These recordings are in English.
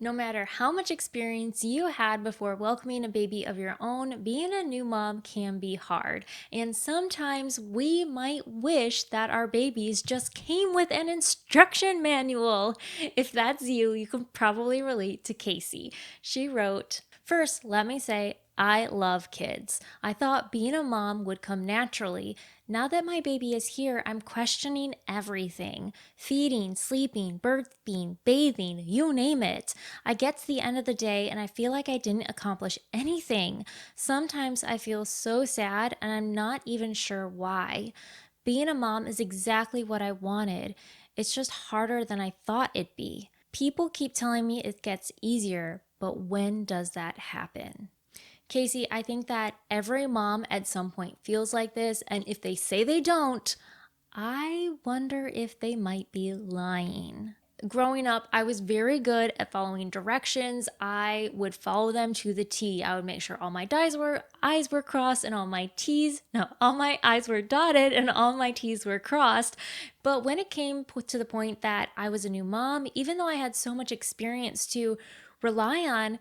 No matter how much experience you had before welcoming a baby of your own, being a new mom can be hard. And sometimes we might wish that our babies just came with an instruction manual. If that's you, you can probably relate to Cassie. She wrote, "First, let me say, I love kids. I thought being a mom would come naturally. Now that my baby is here, I'm questioning everything: feeding, sleeping, birthing, bathing, you name it. I get to the end of the day and I feel like I didn't accomplish anything. Sometimes I feel so sad and I'm not even sure why. Being a mom is exactly what I wanted. It's just harder than I thought it'd be. People keep telling me it gets easier, but when does that happen?" Casey, I think that every mom at some point feels like this, and if they say they don't, I wonder if they might be lying. Growing up, I was very good at following directions. I would follow them to the T. I would make sure all my I's were crossed and all my I's were dotted and all my T's were crossed. But when it came to the point that I was a new mom, even though I had so much experience to rely on,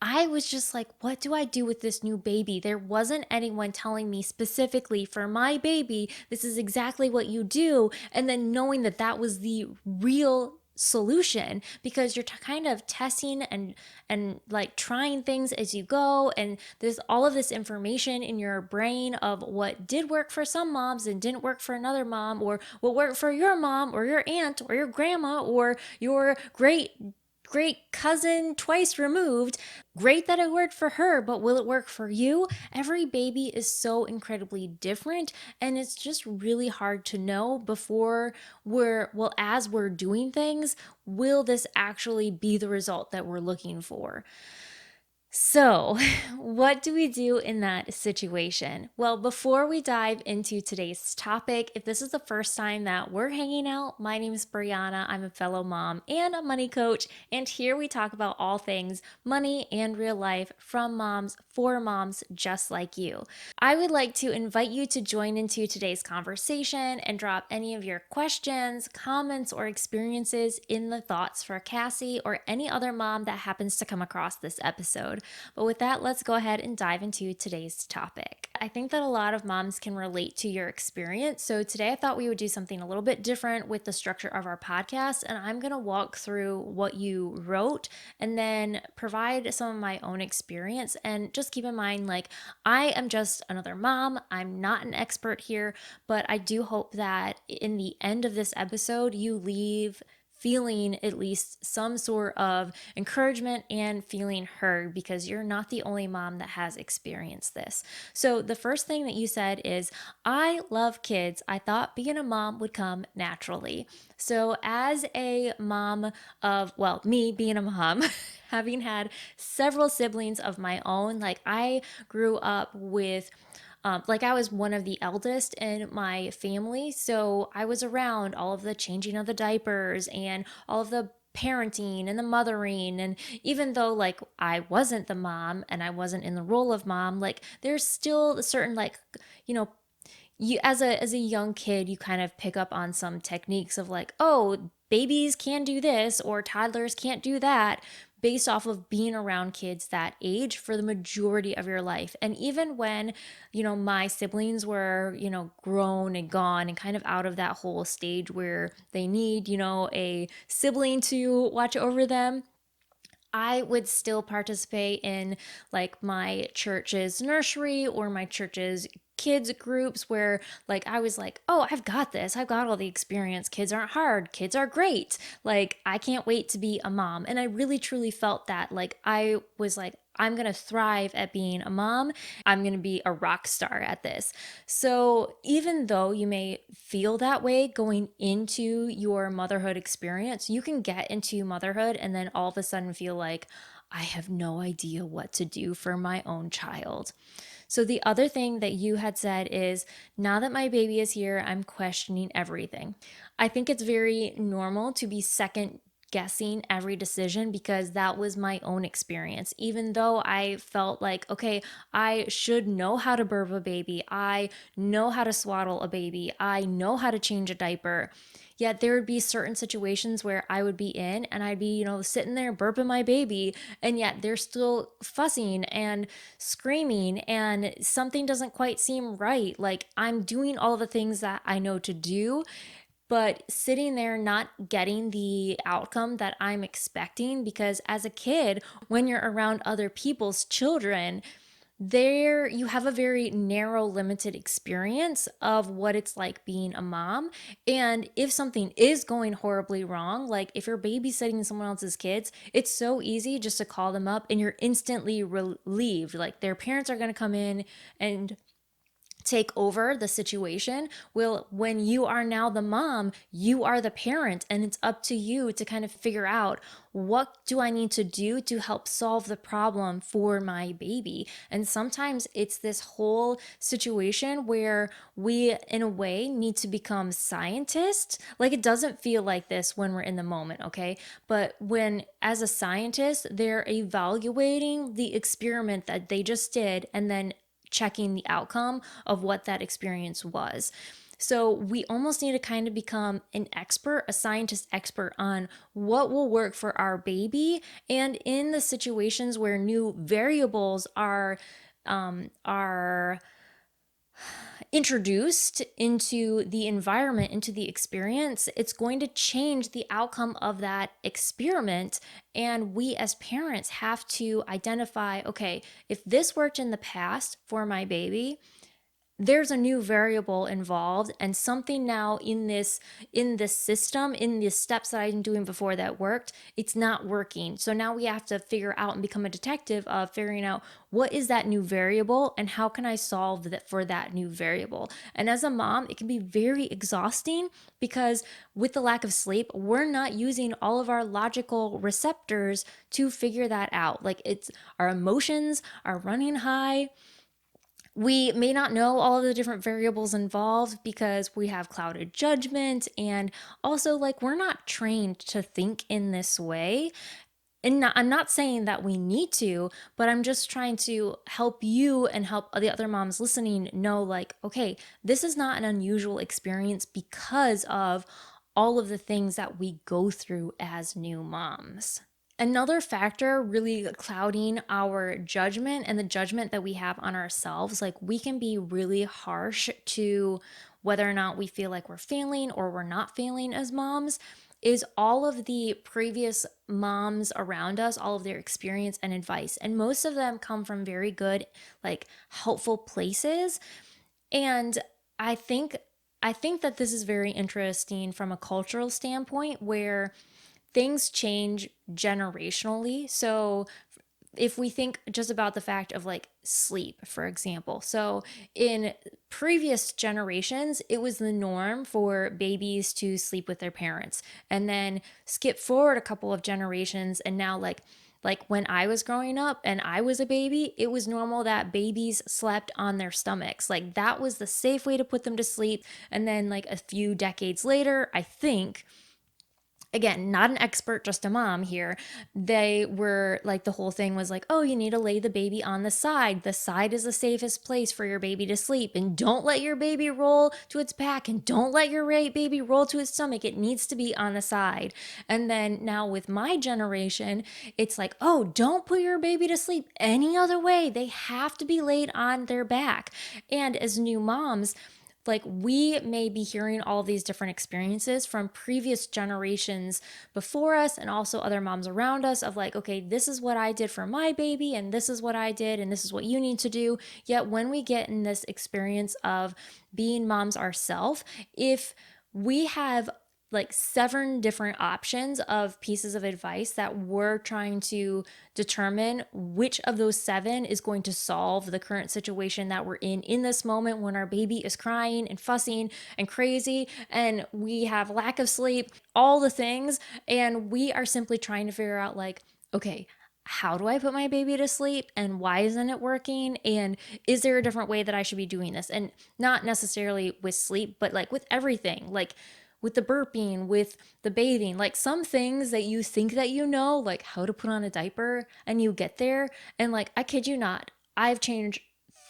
I was just like, what do I do with this new baby? There wasn't anyone telling me specifically for my baby, this is exactly what you do. And then knowing that that was the real solution, because you're kind of testing and like trying things as you go, and there's all of this information in your brain of what did work for some moms and didn't work for another mom, or what worked for your mom or your aunt or your grandma or your great cousin twice removed. Great that it worked for her, but will it work for you? Every baby is so incredibly different, and it's just really hard to know before as we're doing things, will this actually be the result that we're looking for? So, what do we do in that situation? Well, before we dive into today's topic, if this is the first time that we're hanging out, my name is Brianna. I'm a fellow mom and a money coach, and here we talk about all things money and real life from moms for moms just like you. I would like to invite you to join into today's conversation and drop any of your questions, comments, or experiences in the thoughts for Cassie or any other mom that happens to come across this episode. But with that, let's go ahead and dive into today's topic. I think that a lot of moms can relate to your experience. So today I thought we would do something a little bit different with the structure of our podcast. And I'm going to walk through what you wrote and then provide some of my own experience. And just keep in mind, like, I am just another mom. I'm not an expert here, but I do hope that in the end of this episode, you leave feeling at least some sort of encouragement and feeling heard, because you're not the only mom that has experienced this. So, the first thing that you said is, I love kids. I thought being a mom would come naturally. So, as a mom me being a mom, having had several siblings of my own, like I grew up with I was one of the eldest in my family, so I was around all of the changing of the diapers and all of the parenting and the mothering. And even though like I wasn't the mom and I wasn't in the role of mom, like there's still a certain you know you as a young kid, you kind of pick up on some techniques of like, oh, babies can do this or toddlers can't do that, based off of being around kids that age for the majority of your life. And even when, my siblings were, grown and gone and kind of out of that whole stage where they need, a sibling to watch over them, I would still participate in like my church's nursery or my church's kids groups, where like I was like, oh, I've got this. I've got all the experience. Kids aren't hard. Kids are great. Like, I can't wait to be a mom. And I really truly felt that. Like, I was like, I'm going to thrive at being a mom. I'm going to be a rock star at this. So, even though you may feel that way going into your motherhood experience, you can get into motherhood and then all of a sudden feel like, I have no idea what to do for my own child. So, the other thing that you had said is, now that my baby is here, I'm questioning everything. I think it's very normal to be second guessing every decision, because that was my own experience. Even though I felt like, okay, I should know how to birth a baby, I know how to swaddle a baby, I know how to change a diaper. Yet there would be certain situations where I would be in and I'd be, sitting there burping my baby, and yet they're still fussing and screaming, and something doesn't quite seem right. Like I'm doing all the things that I know to do, but sitting there not getting the outcome that I'm expecting, because as a kid, when you're around other people's children, there you have a very narrow, limited experience of what it's like being a mom. And if something is going horribly wrong, like if you're babysitting someone else's kids, it's so easy just to call them up and you're instantly relieved. Like their parents are going to come in and take over the situation. Well, when you are now the mom, you are the parent, and it's up to you to kind of figure out, what do I need to do to help solve the problem for my baby? And sometimes it's this whole situation where we, in a way, need to become scientists. Like it doesn't feel like this when we're in the moment, okay? But when, as a scientist, they're evaluating the experiment that they just did and then checking the outcome of what that experience was. So we almost need to kind of become an expert, a scientist expert on what will work for our baby. And in the situations where new variables are introduced into the environment, into the experience, it's going to change the outcome of that experiment. And we as parents have to identify, okay, if this worked in the past for my baby, there's a new variable involved, and something now in this system, in the steps that I'm doing before that worked, it's not working. So now we have to figure out and become a detective of figuring out, what is that new variable and how can I solve that for that new variable. And as a mom, it can be very exhausting because with the lack of sleep, we're not using all of our logical receptors to figure that out. Like it's our emotions are running high. We may not know all of the different variables involved because we have clouded judgment, and also like we're not trained to think in this way. And I'm not saying that we need to, but I'm just trying to help you and help the other moms listening know, like, okay, this is not an unusual experience because of all of the things that we go through as new moms. Another factor really clouding our judgment and the judgment that we have on ourselves, like we can be really harsh to whether or not we feel like we're failing or we're not failing as moms, is all of the previous moms around us, all of their experience and advice. And most of them come from very good, like helpful places. And I think I think that this is very interesting from a cultural standpoint where things change generationally. So if we think just about the fact of like sleep, for example. So in previous generations, it was the norm for babies to sleep with their parents. And then skip forward a couple of generations and now like when I was growing up and I was a baby, it was normal that babies slept on their stomachs. Like that was the safe way to put them to sleep. And then like a few decades later, I think, again, not an expert, just a mom here, they were like, the whole thing was like, oh, you need to lay the baby on the side. The side is the safest place for your baby to sleep. And don't let your baby roll to its back. And don't let your baby roll to its stomach. It needs to be on the side. And then now with my generation, it's like, oh, don't put your baby to sleep any other way. They have to be laid on their back. And as new moms, like we may be hearing all these different experiences from previous generations before us and also other moms around us of like, okay, this is what I did for my baby and this is what I did and this is what you need to do. Yet when we get in this experience of being moms ourselves, if we have like 7 different options of pieces of advice that we're trying to determine which of those 7 is going to solve the current situation that we're in this moment when our baby is crying and fussing and crazy and we have lack of sleep, all the things, and we are simply trying to figure out like, okay, how do I put my baby to sleep and why isn't it working? And is there a different way that I should be doing this? And not necessarily with sleep, but like with everything, like with the burping, with the bathing, like some things that you think that you know, like how to put on a diaper, and you get there and like, I kid you not, I've changed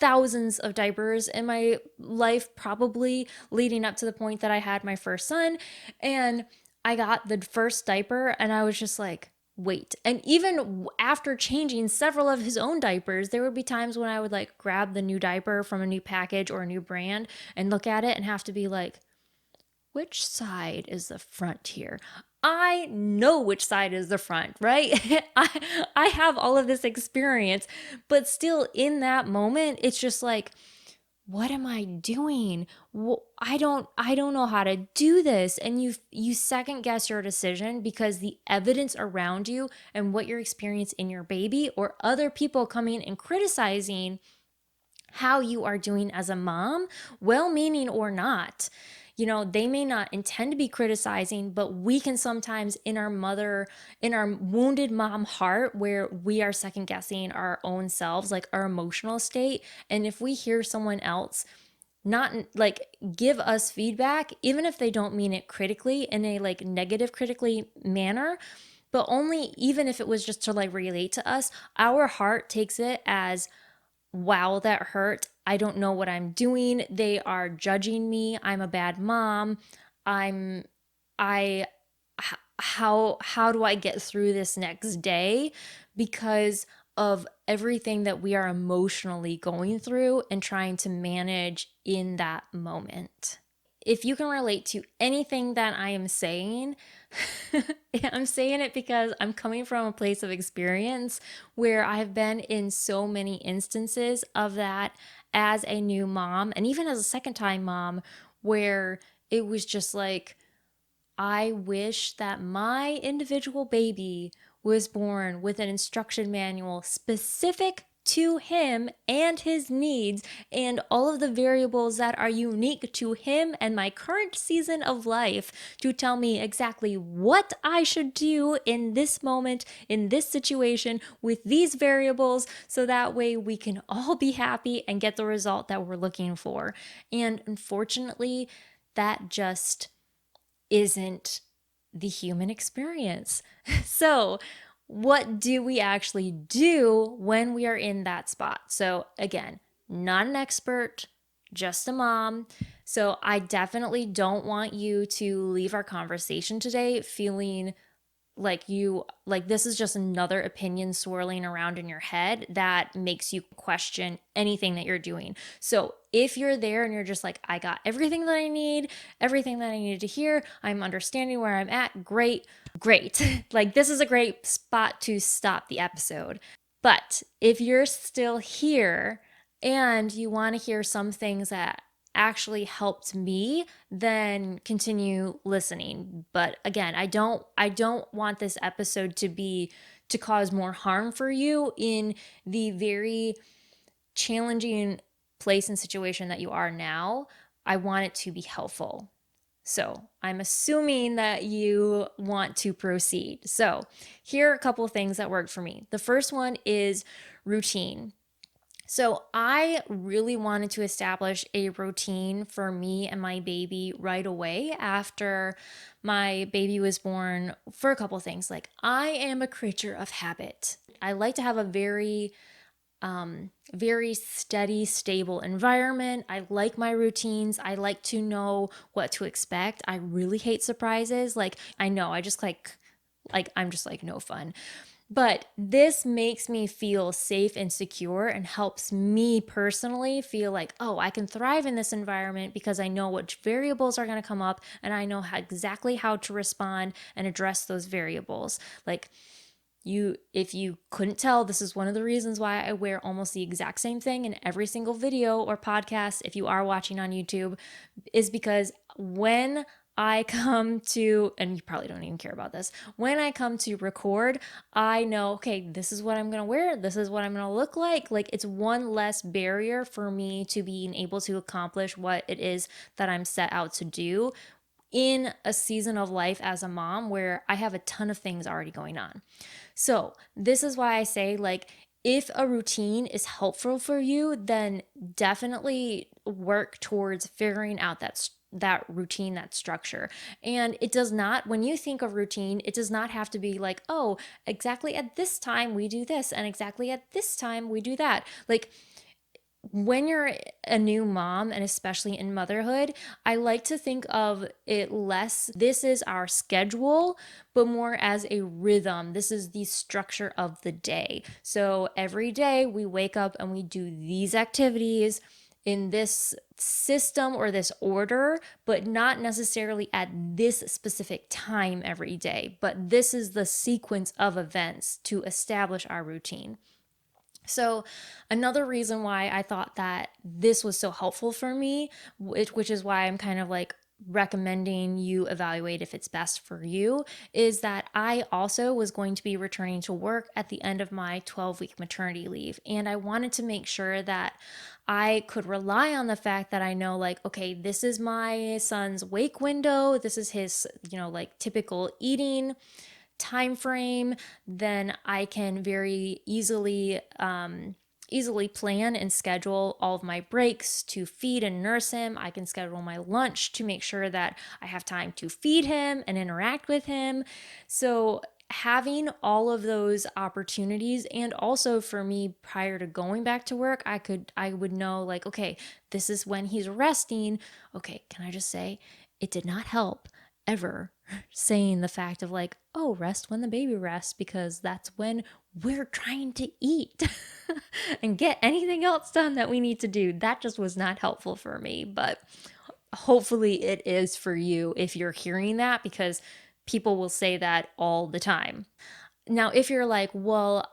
thousands of diapers in my life, probably leading up to the point that I had my first son. And I got the first diaper and I was just like, wait. And even after changing several of his own diapers, there would be times when I would like grab the new diaper from a new package or a new brand and look at it and have to be like, which side is the front here? I know which side is the front, right? I have all of this experience, but still in that moment, it's just like, what am I doing? I don't know how to do this. And you second guess your decision because the evidence around you and what you're experiencing in your baby or other people coming and criticizing how you are doing as a mom, well-meaning or not. They may not intend to be criticizing, but we can sometimes in our wounded mom heart, where we are second guessing our own selves, like our emotional state. And if we hear someone else not like give us feedback, even if they don't mean it critically in a like negative critically manner, but only even if it was just to like relate to us, our heart takes it as, wow, that hurt. I don't know what I'm doing. They are judging me. I'm a bad mom. I'm I how do I get through this next day because of everything that we are emotionally going through and trying to manage in that moment. If you can relate to anything that I am saying, I'm saying it because I'm coming from a place of experience where I've been in so many instances of that as a new mom and even as a second time mom, where it was just like, I wish that my individual baby was born with an instruction manual specific to him and his needs and all of the variables that are unique to him and my current season of life to tell me exactly what I should do in this moment, in this situation, with these variables, so that way we can all be happy and get the result that we're looking for. And unfortunately, that just isn't the human experience. So, what do we actually do when we are in that spot? So, again, not an expert, just a mom. So, I definitely don't want you to leave our conversation today feeling like this is just another opinion swirling around in your head that makes you question anything that you're doing. So if you're there and you're just like, I got everything that I need, everything that I needed to hear, I'm understanding where I'm at, great. Like, this is a great spot to stop the episode. But if you're still here and you want to hear some things that actually helped me, then continue listening. But again, I don't want this episode to cause more harm for you in the very challenging place and situation that you are now. I want it to be helpful. So I'm assuming that you want to proceed. So here are a couple of things that worked for me. The first one is routine. So I really wanted to establish a routine for me and my baby right away after my baby was born, for a couple of things. Like, I am a creature of habit. I like to have a very steady, stable environment. I like my routines. I like to know what to expect. I really hate surprises. Like, I know, I just like I'm just like no fun. But this makes me feel safe and secure and helps me personally feel like, oh, I can thrive in this environment because I know which variables are going to come up and I know exactly how to respond and address those variables. Like, if you couldn't tell, this is one of the reasons why I wear almost the exact same thing in every single video or podcast, if you are watching on YouTube, is because when I come to, and you probably don't even care about this, when I come to record, I know, okay, this is what I'm going to wear. This is what I'm going to look like. Like, it's one less barrier for me to being able to accomplish what it is that I'm set out to do in a season of life as a mom where I have a ton of things already going on. So, this is why I say, like, if a routine is helpful for you, then definitely work towards figuring out that routine, that structure. And it does not, when you think of routine, it does not have to be like, oh, exactly at this time we do this and exactly at this time we do that. Like, when you're a new mom, and especially in motherhood, I like to think of it less, this is our schedule, but more as a rhythm. This is the structure of the day. So every day we wake up and we do these activities in this system or this order, but not necessarily at this specific time every day. But this is the sequence of events to establish our routine. So, another reason why I thought that this was so helpful for me, which is why I'm kind of like recommending you evaluate if it's best for you, is that I also was going to be returning to work at the end of my 12-week maternity leave. And I wanted to make sure that I could rely on the fact that I know, like, okay, this is my son's wake window, this is his, like typical eating time frame, then I can very easily plan and schedule all of my breaks to feed and nurse him. I can schedule my lunch to make sure that I have time to feed him and interact with him. So having all of those opportunities, and also for me prior to going back to work, I would know, like, okay, this is when he's resting. Okay, can I just say it did not help ever saying the fact of like, oh, rest when the baby rests, because that's when we're trying to eat and get anything else done that we need to do. That just was not helpful for me, but hopefully it is for you if you're hearing that, because people will say that all the time. Now, if you're like, well,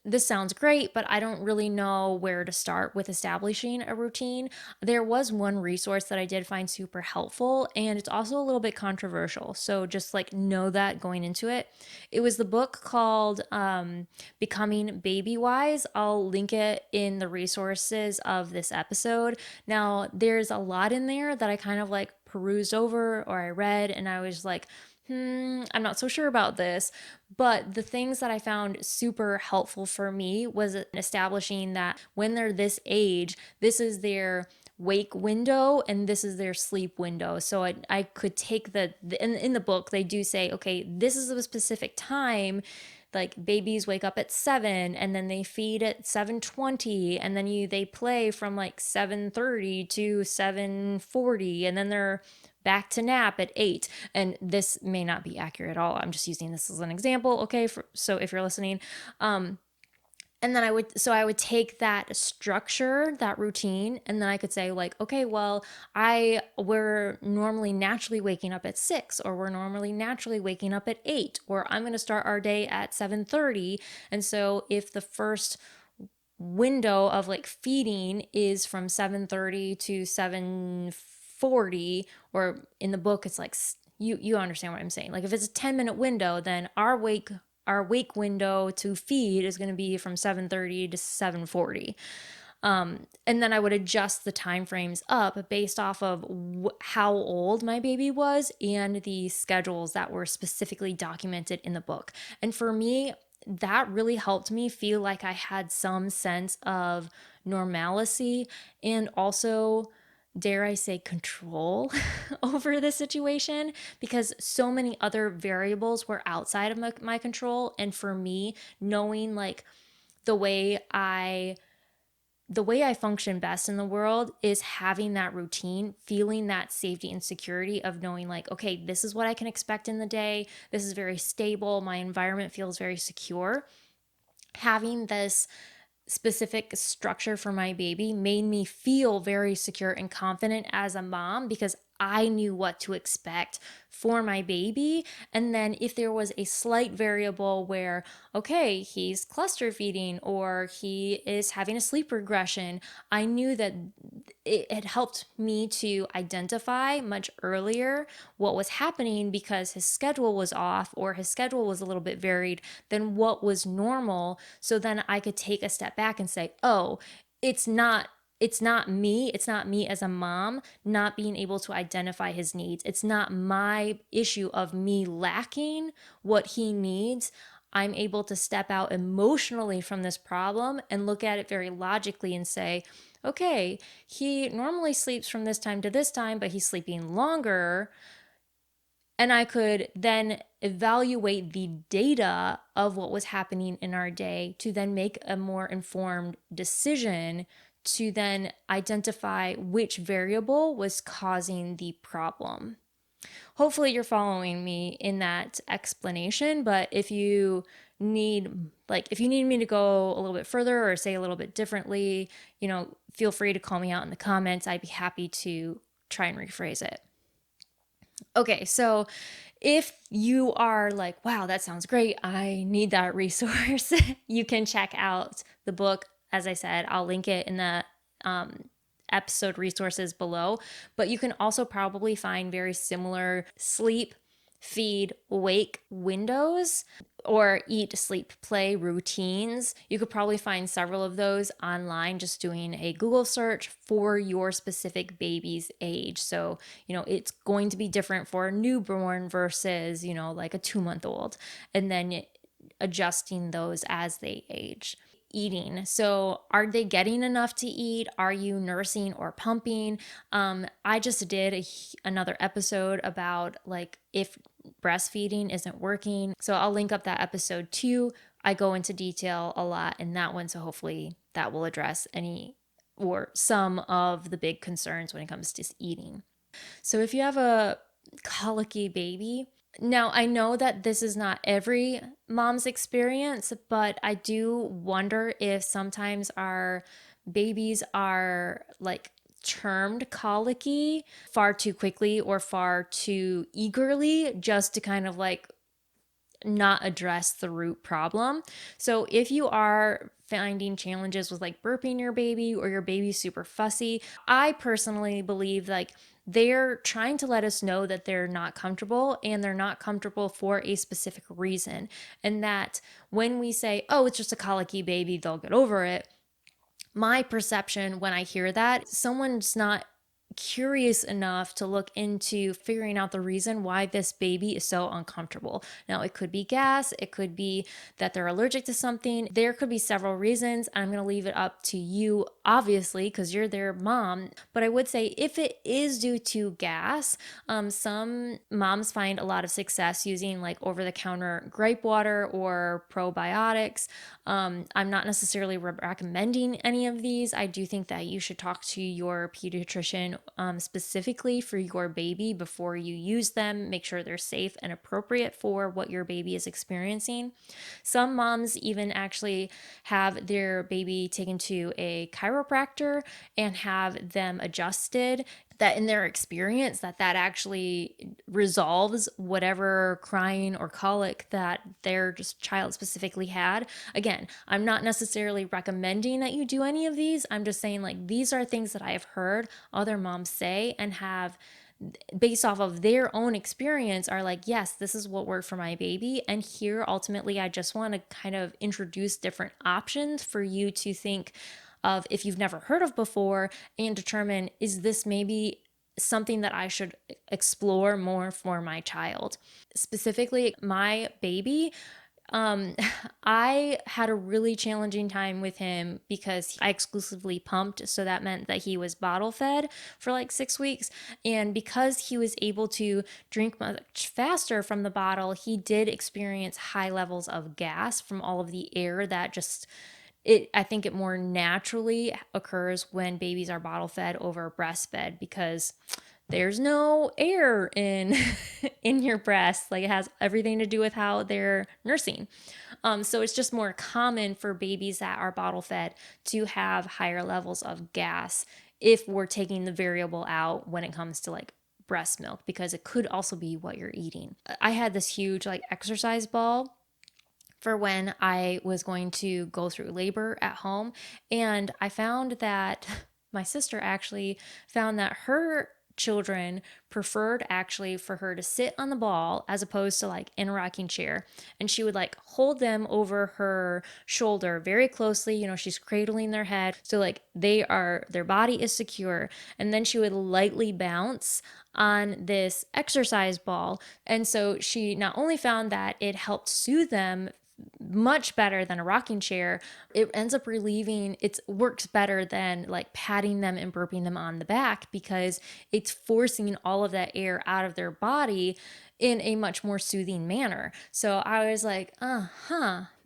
this sounds great, but I don't really know where to start with establishing a routine, there was one resource that I did find super helpful, and it's also a little bit controversial. So just like know that going into it. It was the book called Becoming Baby Wise. I'll link it in the resources of this episode. Now, there's a lot in there that I kind of like perused over or I read, and I was like, I'm not so sure about this. But the things that I found super helpful for me was establishing that when they're this age, this is their wake window and this is their sleep window. So I could take in the book, they do say, okay, this is a specific time. Like babies wake up at 7 and then they feed at 7:20, and then they play from like 7:30 to 7:40, and then they're back to nap at 8. And this may not be accurate at all. I'm just using this as an example. Okay. So if you're listening, and then I would take that structure, that routine, and then I could say like, okay, well, we're normally naturally waking up at 6, or we're normally naturally waking up at 8, or I'm going to start our day at 7:30. And so if the first window of like feeding is from 7:30 to 7:40, or in the book it's like, you understand what I'm saying. Like if it's a 10-minute window, then our wake window to feed is going to be from 7:30 to 7:40. And then I would adjust the time frames up based off of how old my baby was and the schedules that were specifically documented in the book. And for me, that really helped me feel like I had some sense of normalcy, and also, dare I say, control over the situation, because so many other variables were outside of my control. And for me, knowing like the way I function best in the world is having that routine, feeling that safety and security of knowing like, okay, this is what I can expect in the day. This is very stable. My environment feels very secure. Having this specific structure for my baby made me feel very secure and confident as a mom, because I knew what to expect for my baby. And then if there was a slight variable where, okay, he's cluster feeding or he is having a sleep regression, I knew that it had helped me to identify much earlier what was happening, because his schedule was off or his schedule was a little bit varied than what was normal. So then I could take a step back and say, oh, it's not me. It's not me as a mom not being able to identify his needs. It's not my issue of me lacking what he needs. I'm able to step out emotionally from this problem and look at it very logically and say, okay, he normally sleeps from this time to this time, but he's sleeping longer. And I could then evaluate the data of what was happening in our day to then make a more informed decision to then identify which variable was causing the problem. Hopefully you're following me in that explanation, but if you need me to go a little bit further or say a little bit differently, feel free to call me out in the comments. I'd be happy to try and rephrase it. Okay, so if you are like, wow, that sounds great, I need that resource, you can check out the book. As I said, I'll link it in the episode resources below, but you can also probably find very similar sleep, feed, wake windows or eat, sleep, play routines. You could probably find several of those online just doing a Google search for your specific baby's age. So, it's going to be different for a newborn versus, like a 2-month-old, and then adjusting those as they age. Eating. So, are they getting enough to eat? Are you nursing or pumping? I just did another episode about like if breastfeeding isn't working. So, I'll link up that episode too. I go into detail a lot in that one. So, hopefully, that will address any or some of the big concerns when it comes to eating. So, if you have a colicky baby, now, I know that this is not every mom's experience, but I do wonder if sometimes our babies are like termed colicky far too quickly or far too eagerly just to kind of like not address the root problem. So if you are finding challenges with like burping your baby or your baby's super fussy, I personally believe like they're trying to let us know that they're not comfortable and they're not comfortable for a specific reason. And that when we say, oh, it's just a colicky baby, they'll get over it. My perception when I hear that, someone's not curious enough to look into figuring out the reason why this baby is so uncomfortable. Now, it could be gas, it could be that they're allergic to something. There could be several reasons. I'm going to leave it up to you, obviously, because you're their mom. But I would say if it is due to gas, some moms find a lot of success using like over the counter gripe water or probiotics. I'm not necessarily recommending any of these. I do think that you should talk to your pediatrician specifically for your baby before you use them. Make sure they're safe and appropriate for what your baby is experiencing. Some moms even actually have their baby taken to a chiropractor and have them adjusted, that in their experience that actually resolves whatever crying or colic that their just child specifically had. Again, I'm not necessarily recommending that you do any of these. I'm just saying like these are things that I have heard other moms say and have based off of their own experience are like, yes, this is what worked for my baby. And here, ultimately, I just want to kind of introduce different options for you to think of if you've never heard of before and determine, is this maybe something that I should explore more for my child? Specifically, my baby, I had a really challenging time with him because I exclusively pumped. So that meant that he was bottle fed for like 6 weeks. And because he was able to drink much faster from the bottle, he did experience high levels of gas from all of the air that just I think it more naturally occurs when babies are bottle fed over breastfed because there's no air in in your breast. Like it has everything to do with how they're nursing. So it's just more common for babies that are bottle fed to have higher levels of gas if we're taking the variable out when it comes to like breast milk, because it could also be what you're eating. I had this huge like exercise ball for when I was going to go through labor at home. And I found that my sister actually found that her children preferred actually for her to sit on the ball as opposed to like in a rocking chair, and she would like hold them over her shoulder very closely. She's cradling their head, so like their body is secure, and then she would lightly bounce on this exercise ball. And so she not only found that it helped soothe them much better than a rocking chair, it ends up relieving, it works better than like patting them and burping them on the back because it's forcing all of that air out of their body in a much more soothing manner. So I was like,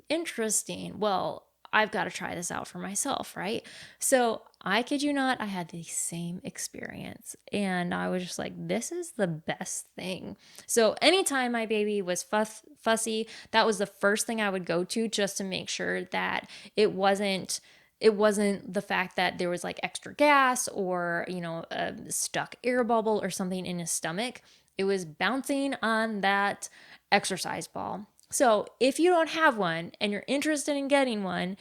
interesting. Well, I've got to try this out for myself, right? So I kid you not, I had the same experience. And I was just like, this is the best thing. So anytime my baby was fussy, that was the first thing I would go to just to make sure that it wasn't the fact that there was like extra gas or, a stuck air bubble or something in his stomach. It was bouncing on that exercise ball. So if you don't have one and you're interested in getting one,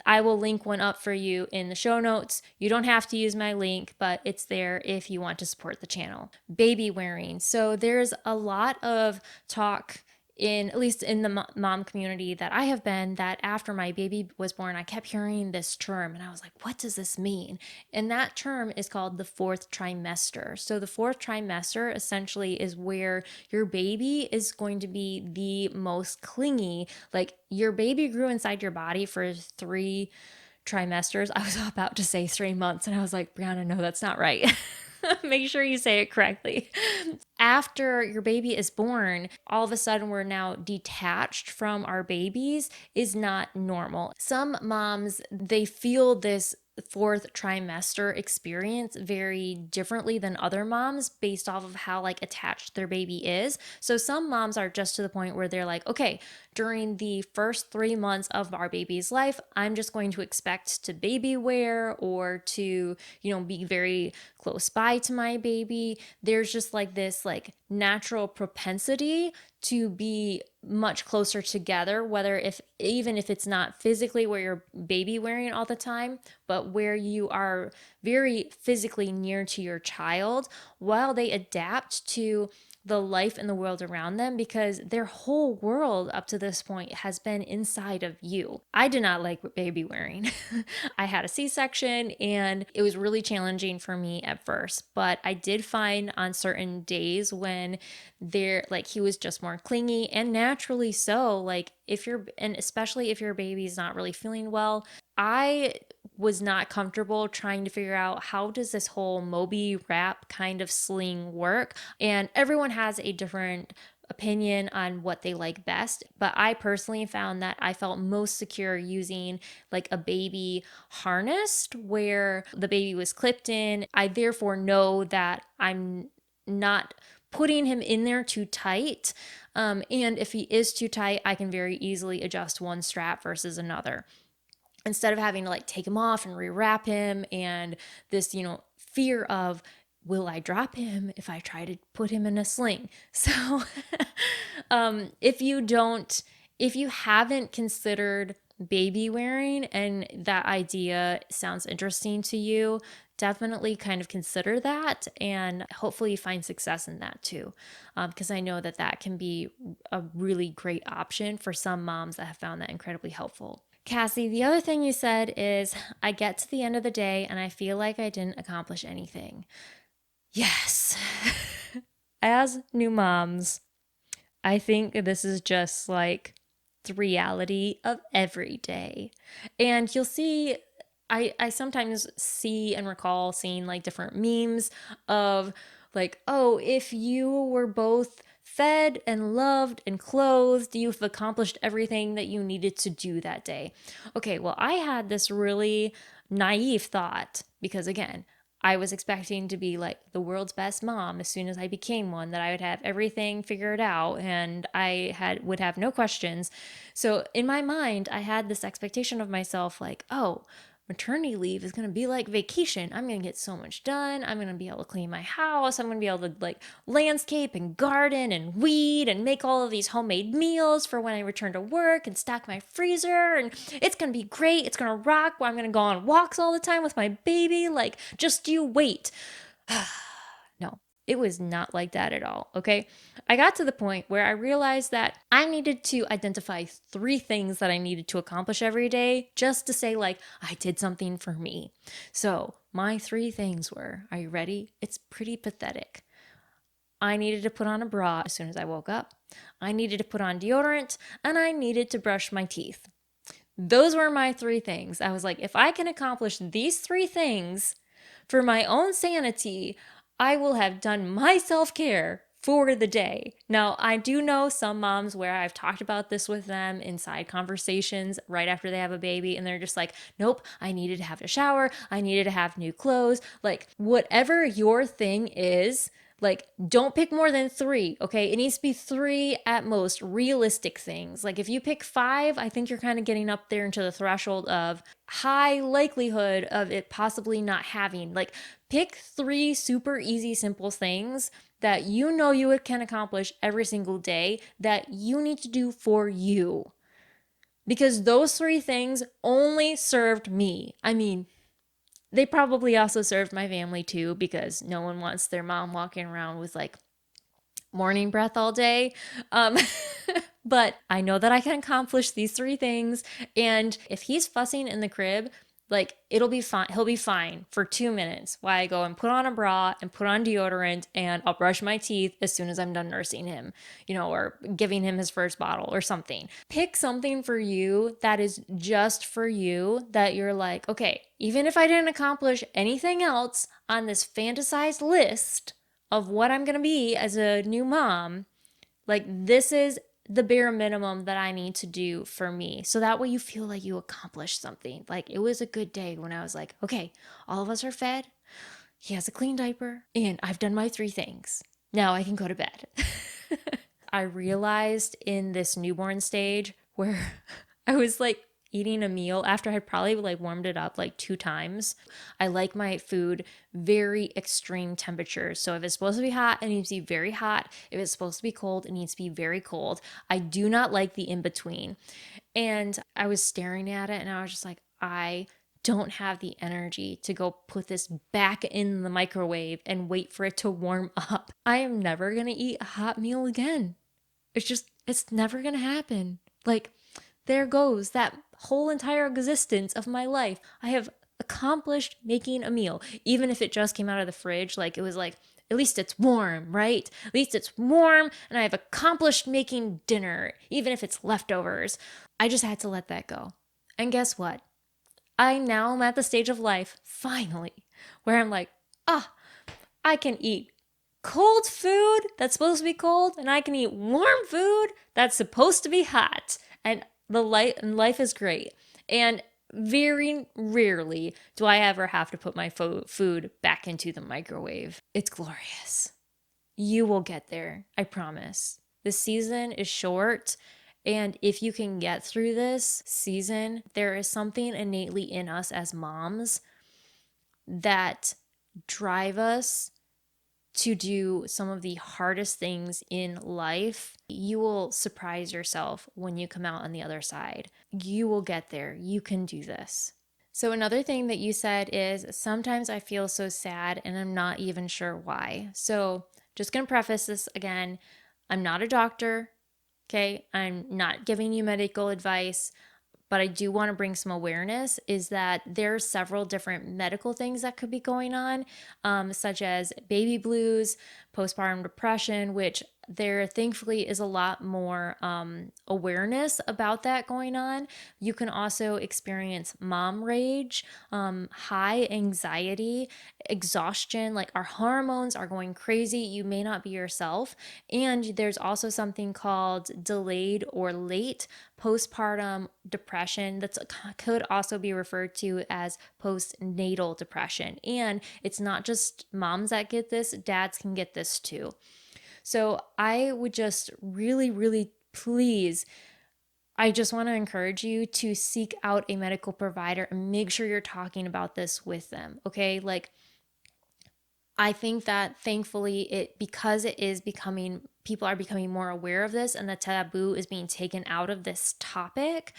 I will link one up for you in the show notes. You don't have to use my link, but it's there if you want to support the channel. Baby wearing. So there's a lot of talk at least in the mom community that I have been, that after my baby was born, I kept hearing this term and I was like, what does this mean? And that term is called the fourth trimester. So the fourth trimester essentially is where your baby is going to be the most clingy. Like your baby grew inside your body for 3 trimesters. I was about to say 3 months and I was like, Brianna, no, that's not right. Make sure you say it correctly. After your baby is born, all of a sudden we're now detached from our babies is not normal. Some moms, they feel this fourth trimester experience very differently than other moms based off of how like attached their baby is. So some moms are just to the point where they're like, okay, during the first 3 months of our baby's life, I'm just going to expect to baby wear or to, be very close by to my baby. There's just like this like natural propensity to be much closer together, whether even if it's not physically where you're baby wearing all the time, but where you are very physically near to your child while they adapt to the life and the world around them, because their whole world up to this point has been inside of you. I did not like baby wearing. I had a C-section and it was really challenging for me at first, but I did find on certain days when he was just more clingy, and naturally so, like and especially if your baby's not really feeling well. I was not comfortable trying to figure out how does this whole Moby wrap kind of sling work. And everyone has a different opinion on what they like best, but I personally found that I felt most secure using like a baby harness where the baby was clipped in. I therefore know that I'm not putting him in there too tight. And if he is too tight, I can very easily adjust one strap versus another, instead of having to like take him off and rewrap him, and this, fear of, will I drop him if I try to put him in a sling? So if you haven't considered baby wearing and that idea sounds interesting to you, definitely kind of consider that, and hopefully you find success in that too, because I know that can be a really great option for some moms that have found that incredibly helpful. Cassie, the other thing you said is, I get to the end of the day and I feel like I didn't accomplish anything. Yes. As new moms, I think this is just like the reality of every day. And you'll see, I sometimes see and recall seeing like different memes of like, oh, if you were both fed and loved and clothed, you've accomplished everything that you needed to do that day. Okay, well, I had this really naive thought because, again, I was expecting to be like the world's best mom as soon as I became one, that I would have everything figured out and would have no questions. So in my mind, I had this expectation of myself like, oh, maternity leave is going to be like vacation. I'm going to get so much done. I'm going to be able to clean my house. I'm going to be able to like landscape and garden and weed and make all of these homemade meals for when I return to work and stock my freezer. And it's going to be great. It's going to rock. I'm going to go on walks all the time with my baby. Like, just you wait. No, it was not like that at all, okay? I got to the point where I realized that I needed to identify 3 things that I needed to accomplish every day just to say, like, I did something for me. So my 3 things were, are you ready? It's pretty pathetic. I needed to put on a bra as soon as I woke up. I needed to put on deodorant, and I needed to brush my teeth. Those were my 3 things. I was like, if I can accomplish these 3 things for my own sanity, I will have done my self-care for the day. Now, I do know some moms where I've talked about this with them inside conversations right after they have a baby, and they're just like, nope, I needed to have a shower. I needed to have new clothes. Like, whatever your thing is, like, don't pick more than three, okay? It needs to be three at most realistic things. Like, if you pick five, I think you're kind of getting up there into the threshold of high likelihood of it possibly not having. Like, pick three super easy, simple things that you know you can accomplish every single day that you need to do for you. Because those three things only served me. I mean, they probably also served my family too, because no one wants their mom walking around with like morning breath all day. Um, but I know that I can accomplish these three things. And if he's fussing in the crib, like it'll be fine. He'll be fine for 2 minutes while I go and put on a bra and put on deodorant, and I'll brush my teeth as soon as I'm done nursing him, or giving him his first bottle or something. Pick something for you that is just for you, that you're like, okay, even if I didn't accomplish anything else on this fantasized list of what I'm going to be as a new mom, like this is the bare minimum that I need to do for me. So that way you feel like you accomplished something. Like it was a good day when I was like, okay, all of us are fed. He has a clean diaper and I've done my three things. Now I can go to bed. I realized in this newborn stage where I was like eating a meal after I had probably like warmed it up like 2 times. I like my food very extreme temperatures. So if it's supposed to be hot, it needs to be very hot. If it's supposed to be cold, it needs to be very cold. I do not like the in between. And I was staring at it and I was just like, I don't have the energy to go put this back in the microwave and wait for it to warm up. I am never going to eat a hot meal again. It's never going to happen. Like, there goes that whole entire existence of my life. I have accomplished making a meal, even if it just came out of the fridge. Like, it was like, at least it's warm, right? At least it's warm, and I have accomplished making dinner, even if it's leftovers. I just had to let that go. And guess what? I now am at the stage of life, finally, where I'm like, I can eat cold food that's supposed to be cold, and I can eat warm food that's supposed to be hot. And life is great. And very rarely do I ever have to put my food back into the microwave. It's glorious. You will get there, I promise. The season is short, and if you can get through this season, there is something innately in us as moms that drive us to do some of the hardest things in life. You will surprise yourself when you come out on the other side. You will get there. You can do this. So another thing that you said is, sometimes I feel so sad and I'm not even sure why. So just going to preface this again. I'm not a doctor. Okay. I'm not giving you medical advice, but I do want to bring some awareness, is that there are several different medical things that could be going on, such as baby blues, postpartum depression, which there thankfully is a lot more awareness about that going on. You can also experience mom rage, high anxiety, exhaustion, like our hormones are going crazy. You may not be yourself. And there's also something called delayed or late postpartum depression that could also be referred to as postnatal depression. And it's not just moms that get this, dads can get this too. So I would just really, really please, I just want to encourage you to seek out a medical provider and make sure you're talking about this with them. Okay. Like, I think that thankfully because it is becoming, people are becoming more aware of this and the taboo is being taken out of this topic.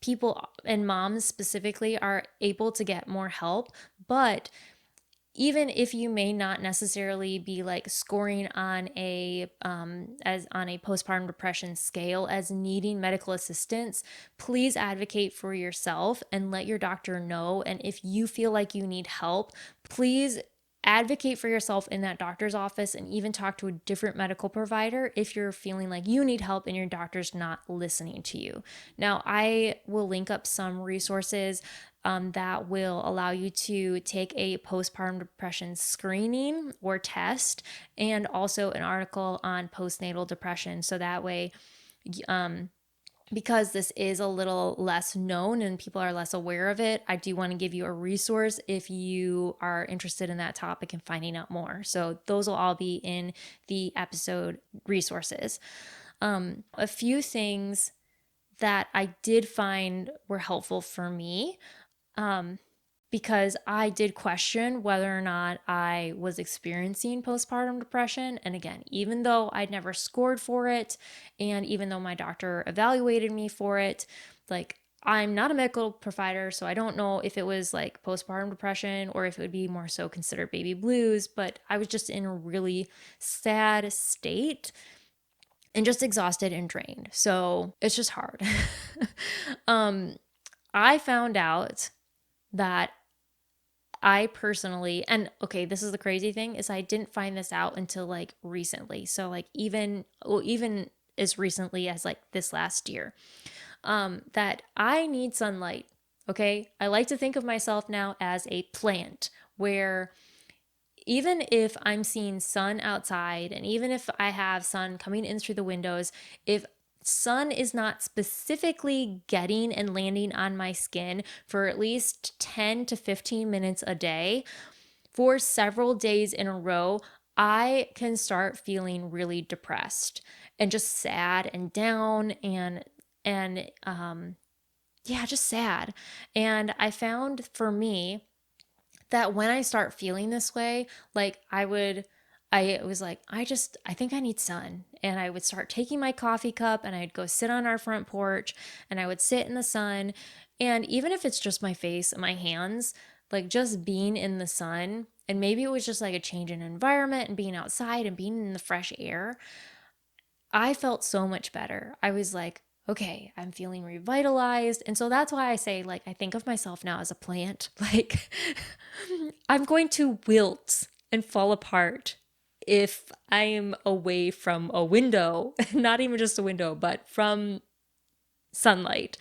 People and moms specifically are able to get more help, but even if you may not necessarily be like scoring on as on a postpartum depression scale as needing medical assistance, please advocate for yourself and let your doctor know. And if you feel like you need help, please advocate for yourself in that doctor's office and even talk to a different medical provider if you're feeling like you need help and your doctor's not listening to you. Now, I will link up some resources that will allow you to take a postpartum depression screening or test, and also an article on postnatal depression. So that way, because this is a little less known and people are less aware of it, I do want to give you a resource if you are interested in that topic and finding out more. So those will all be in the episode resources. A few things that I did find were helpful for me, because I did question whether or not I was experiencing postpartum depression. And again, even though I'd never scored for it, and even though my doctor evaluated me for it, like, I'm not a medical provider, so I don't know if it was like postpartum depression or if it would be more so considered baby blues, but I was just in a really sad state and just exhausted and drained. So it's just hard. I found out that I personally, and okay, this is the crazy thing, is I didn't find this out until like recently. So like even as recently as like this last year, that I need sunlight. Okay. I like to think of myself now as a plant where even if I'm seeing sun outside and even if I have sun coming in through the windows, if sun is not specifically getting and landing on my skin for at least 10 to 15 minutes a day for several days in a row, I can start feeling really depressed and just sad and down and yeah, just sad. And I found for me that when I start feeling this way, like I was like, I think I need sun. And I would start taking my coffee cup and I'd go sit on our front porch and I would sit in the sun. And even if it's just my face and my hands, like just being in the sun, and maybe it was just like a change in environment and being outside and being in the fresh air, I felt so much better. I was like, okay, I'm feeling revitalized. And so that's why I say, like, I think of myself now as a plant. Like, I'm going to wilt and fall apart if I am away from a window, not even just a window, but from sunlight.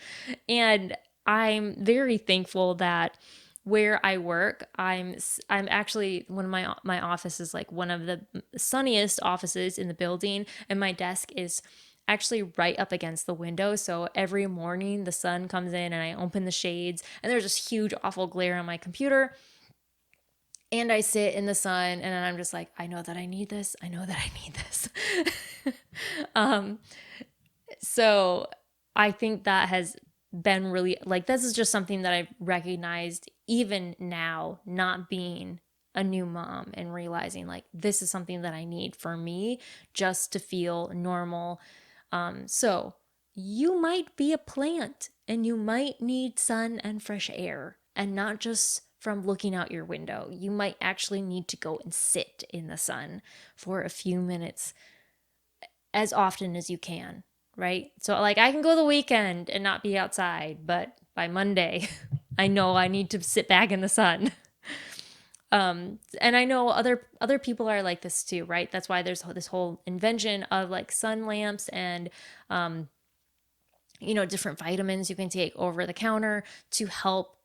And I'm very thankful that where I work, I'm actually one of my office is like one of the sunniest offices in the building, and my desk is actually right up against the window. So every morning the sun comes in and I open the shades and there's this huge awful glare on my computer. And I sit in the sun and I'm just like, I know that I need this. I know that I need this. So I think that has been really, like, this is just something that I've recognized even now, not being a new mom, and realizing like this is something that I need for me just to feel normal. So you might be a plant and you might need sun and fresh air, and not just from looking out your window. You might actually need to go and sit in the sun for a few minutes as often as you can, right? So, like, I can go the weekend and not be outside, but by Monday, I know I need to sit back in the sun. And I know other people are like this too, right? That's why there's this whole invention of like sun lamps and different vitamins you can take over the counter to help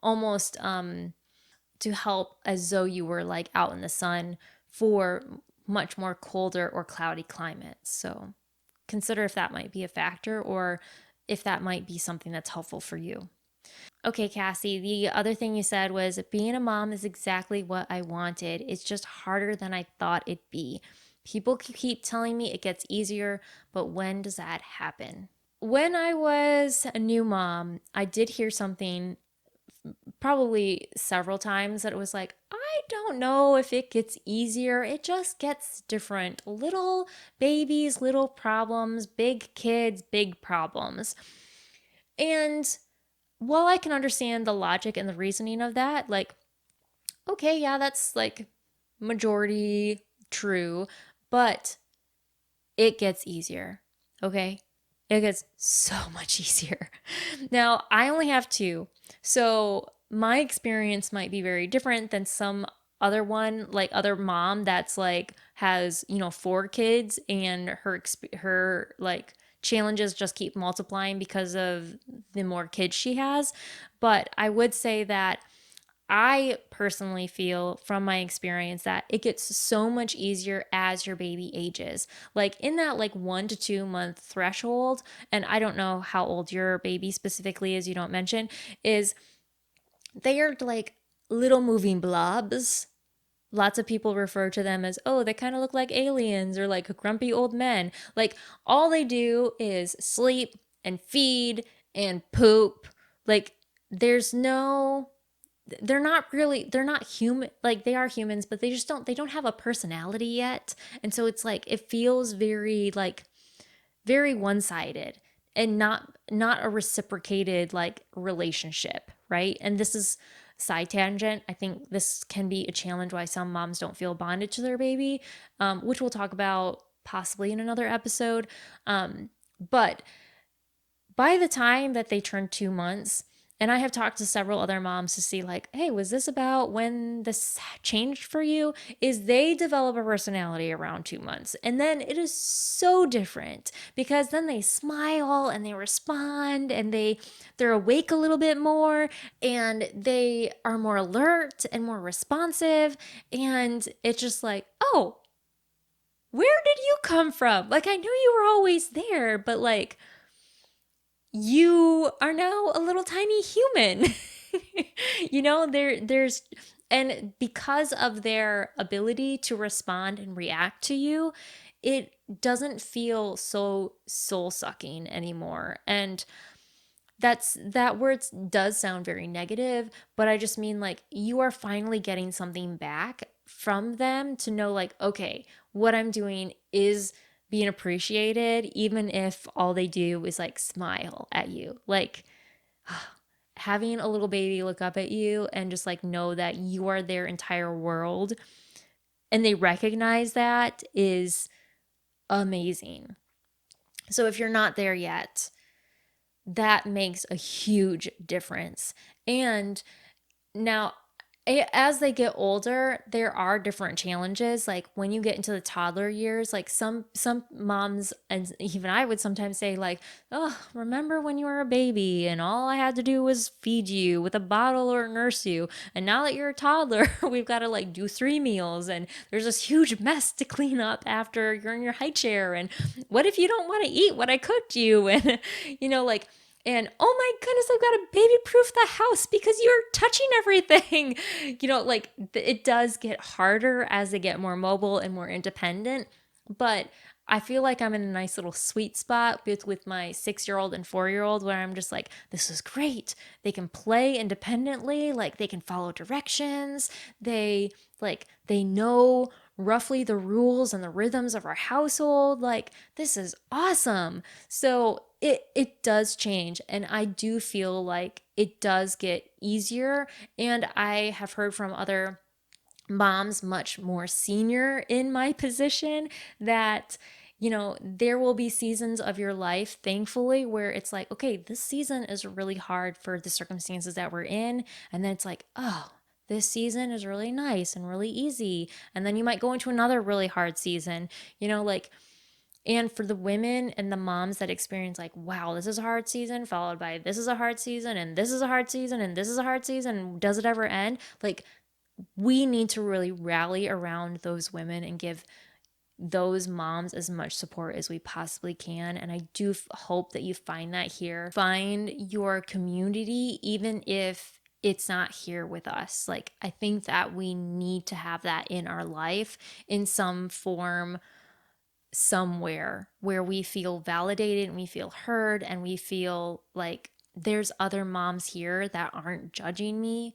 almost to help as though you were like out in the sun for much more colder or cloudy climates. So consider if that might be a factor or if that might be something that's helpful for you. Okay, Cassie, the other thing you said was being a mom is exactly what I wanted. It's just harder than I thought it'd be. People keep telling me it gets easier, but when does that happen? When I was a new mom, I did hear something probably several times that it was like, I don't know if it gets easier. It just gets different. Little babies, little problems, big kids, big problems. And while I can understand the logic and the reasoning of that, like, okay, yeah, that's like majority true, but it gets easier. Okay. It gets so much easier. Now, I only have two. So my experience might be very different than some other mom that's like has, 4 kids, and her like challenges just keep multiplying because of the more kids she has. But I would say that I personally feel from my experience that it gets so much easier as your baby ages. Like in that like 1 to 2 month threshold, and I don't know how old your baby specifically is, you don't mention, is they are like little moving blobs. Lots of people refer to them as, oh, they kind of look like aliens or like grumpy old men. Like all they do is sleep and feed and poop. Like there's no, they're not human. Like they are humans, but they don't have a personality yet. And so it's like it feels very like very one-sided and not a reciprocated like relationship, right? And this is side tangent. I think this can be a challenge why some moms don't feel bonded to their baby, which we'll talk about possibly in another episode. But by the time that they turn 2 months, and I have talked to several other moms to see, like, hey, was this about when this changed for you? Is they develop a personality around 2 months. And then it is so different because then they smile and they respond and they're awake a little bit more and they are more alert and more responsive. And it's just like, oh, where did you come from? Like, I knew you were always there, but like, you are now a little tiny human. There's and because of their ability to respond and react to you, it doesn't feel so soul sucking anymore. And that word does sound very negative, but I just mean like you are finally getting something back from them to know like, okay, what I'm doing is being appreciated, even if all they do is like smile at you. Like having a little baby look up at you and just like know that you are their entire world and they recognize that is amazing. So if you're not there yet, that makes a huge difference. And now, as they get older, there are different challenges. Like when you get into the toddler years, like some moms and even I would sometimes say like, "Oh, remember when you were a baby and all I had to do was feed you with a bottle or nurse you, and now that you're a toddler, we've got to like do 3 meals and there's this huge mess to clean up after you're in your high chair, and what if you don't want to eat what I cooked you?" And like, and oh my goodness, I've got to baby proof the house because you're touching everything. Like it does get harder as they get more mobile and more independent. But I feel like I'm in a nice little sweet spot with my 6-year-old and 4-year-old where I'm just like, this is great. They can play independently, like they can follow directions. They know roughly the rules and the rhythms of our household. Like this is awesome. So it does change, and I do feel like it does get easier. And I have heard from other moms much more senior in my position that there will be seasons of your life, thankfully, where it's like, okay, this season is really hard for the circumstances that we're in, and then it's like, oh, this season is really nice and really easy, and then you might go into another really hard season, like. And for the women and the moms that experience like, wow, this is a hard season, followed by this is a hard season, and this is a hard season, and this is a hard season, and does it ever end? Like, we need to really rally around those women and give those moms as much support as we possibly can. And I do hope that you find that here. Find your community, even if it's not here with us. Like, I think that we need to have that in our life in some form, somewhere where we feel validated and we feel heard and we feel like there's other moms here that aren't judging me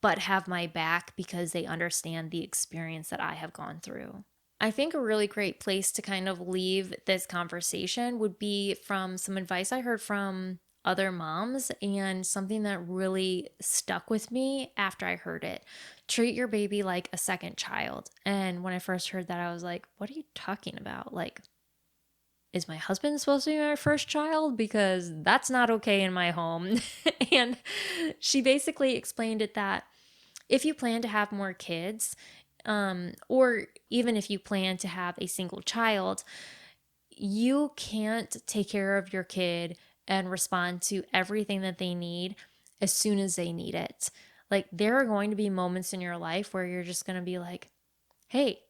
but have my back because they understand the experience that I have gone through. I think a really great place to kind of leave this conversation would be from some advice I heard from other moms and something that really stuck with me after I heard it. Treat your baby like a second child. And when I first heard that, I was like, what are you talking about? Like, is my husband supposed to be my first child? Because that's not okay in my home. And she basically explained it that If you plan to have more kids, or even if you plan to have a single child, you can't take care of your kid and respond to everything that they need as soon as they need it. Like, there are going to be moments in your life where you're just going to be like, hey,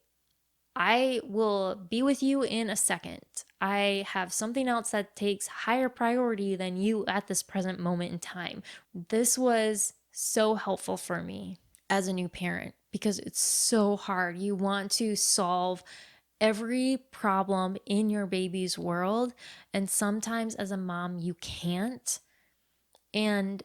I will be with you in a second. I have something else that takes higher priority than you at this present moment in time. This was so helpful for me as a new parent because it's so hard. You want to solve every problem in your baby's world, and sometimes as a mom, you can't. And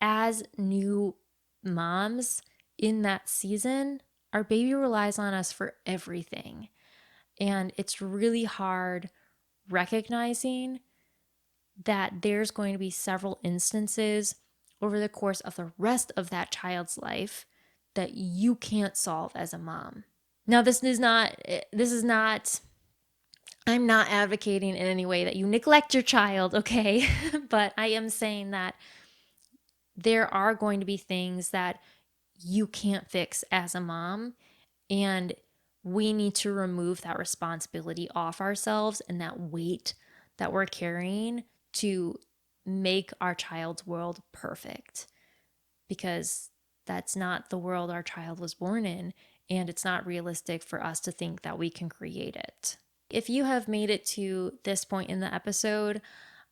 as new moms in that season, our baby relies on us for everything. And it's really hard recognizing that there's going to be several instances over the course of the rest of that child's life that you can't solve as a mom. Now, this is not I'm not advocating in any way that you neglect your child, okay? But I am saying that there are going to be things that you can't fix as a mom, and we need to remove that responsibility off ourselves and that weight that we're carrying to make our child's world perfect, because that's not the world our child was born in, and it's not realistic for us to think that we can create it. If you have made it to this point in the episode,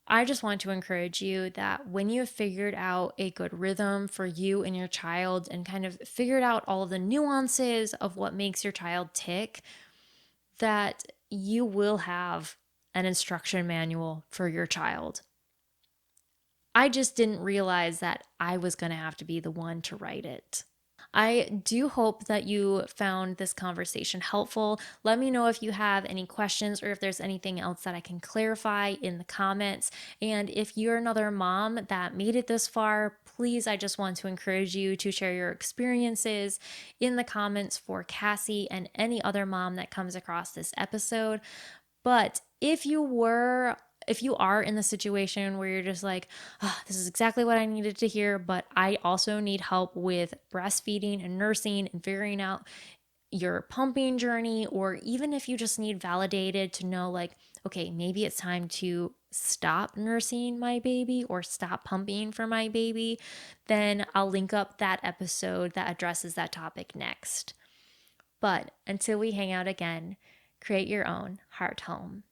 I just want to encourage you that when you have figured out a good rhythm for you and your child and kind of figured out all of the nuances of what makes your child tick, that you will have an instruction manual for your child. I just didn't realize that I was going to have to be the one to write it. I do hope that you found this conversation helpful. Let me know if you have any questions or if there's anything else that I can clarify in the comments. And if you're another mom that made it this far, please, I just want to encourage you to share your experiences in the comments for Cassie and any other mom that comes across this episode. But if you are in the situation where you're just like, oh, this is exactly what I needed to hear, but I also need help with breastfeeding and nursing and figuring out your pumping journey, or even if you just need validated to know, like, okay, maybe it's time to stop nursing my baby or stop pumping for my baby, then I'll link up that episode that addresses that topic next. But until we hang out again, create your own heart home.